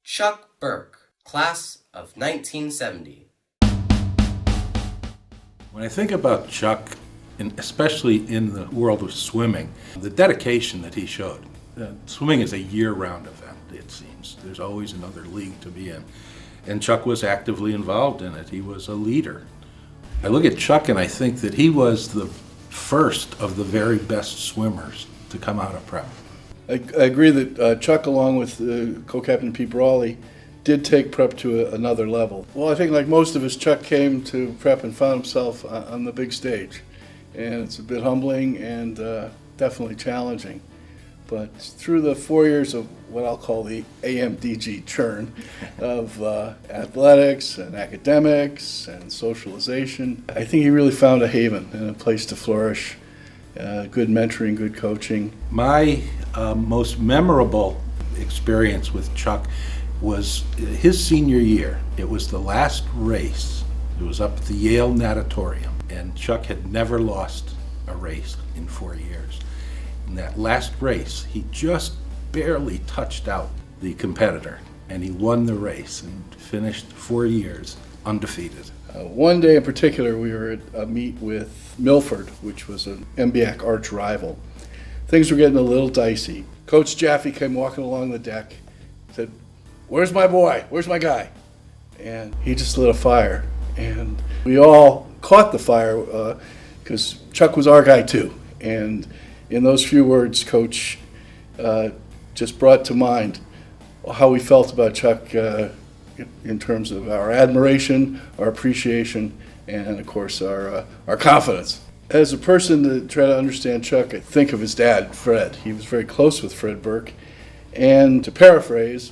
Chuck Berke, class of 1970. When I think about Chuck, and especially in the world of swimming, the dedication that he showed. Swimming is a year-round event, it seems. There's always another league to be in. And Chuck was actively involved in it. He was a leader. I look at Chuck and I think that he was the first of the very best swimmers to come out of prep. I agree that Chuck, along with co-captain Pete Brawley, did take prep to another level. Well, I think like most of us, Chuck came to prep and found himself on the big stage. And it's a bit humbling and definitely challenging. But through the 4 years of what I'll call the AMDG churn of athletics and academics and socialization, I think he really found a haven and a place to flourish. Good mentoring, good coaching. My most memorable experience with Chuck was his senior year. It was the last race. It was up at the Yale Natatorium, and Chuck had never lost a race in 4 years. In that last race, he just barely touched out the competitor, and he won the race and finished 4 years undefeated. One day in particular, we were at a meet with Milford, which was an MBAC arch rival. Things were getting a little dicey. Coach Jaffe came walking along the deck, said, "Where's my boy? Where's my guy?" And he just lit a fire. And we all caught the fire because Chuck was our guy too. And in those few words, Coach just brought to mind how we felt about Chuck in terms of our admiration, our appreciation, and of course our confidence. As a person to try to understand Chuck, I think of his dad, Fred. He was very close with Fred Berke. And to paraphrase,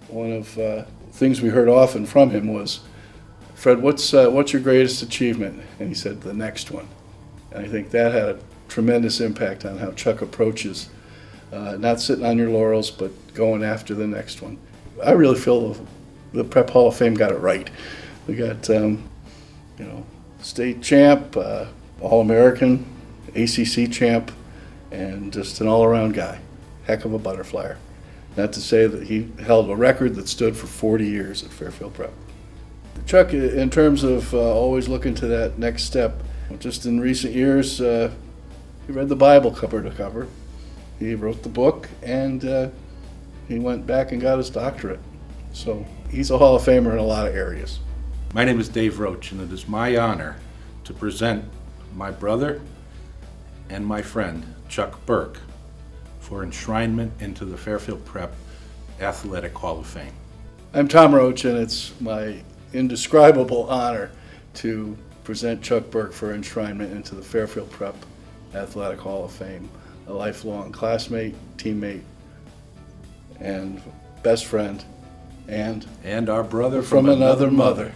one of the things we heard often from him was, "Fred, what's your greatest achievement?" And he said, "The next one." And I think that had a tremendous impact on how Chuck approaches not sitting on your laurels, but going after the next one. I really feel the Prep Hall of Fame got it right. We got state champ, All-American, ACC champ, and just an all-around guy. Heck of a butterflyer. Not to say that he held a record that stood for 40 years at Fairfield Prep. Chuck, in terms of always looking to that next step, just in recent years, he read the Bible cover to cover. He wrote the book, and he went back and got his doctorate. So he's a Hall of Famer in a lot of areas. My name is Dave Roach, and it is my honor to present my brother and my friend, Chuck Berke, for enshrinement into the Fairfield Prep Athletic Hall of Fame. I'm Tom Roach, and it's my indescribable honor to present Chuck Berke for enshrinement into the Fairfield Prep Athletic Hall of Fame. A lifelong classmate, teammate, and best friend, and our brother from another mother.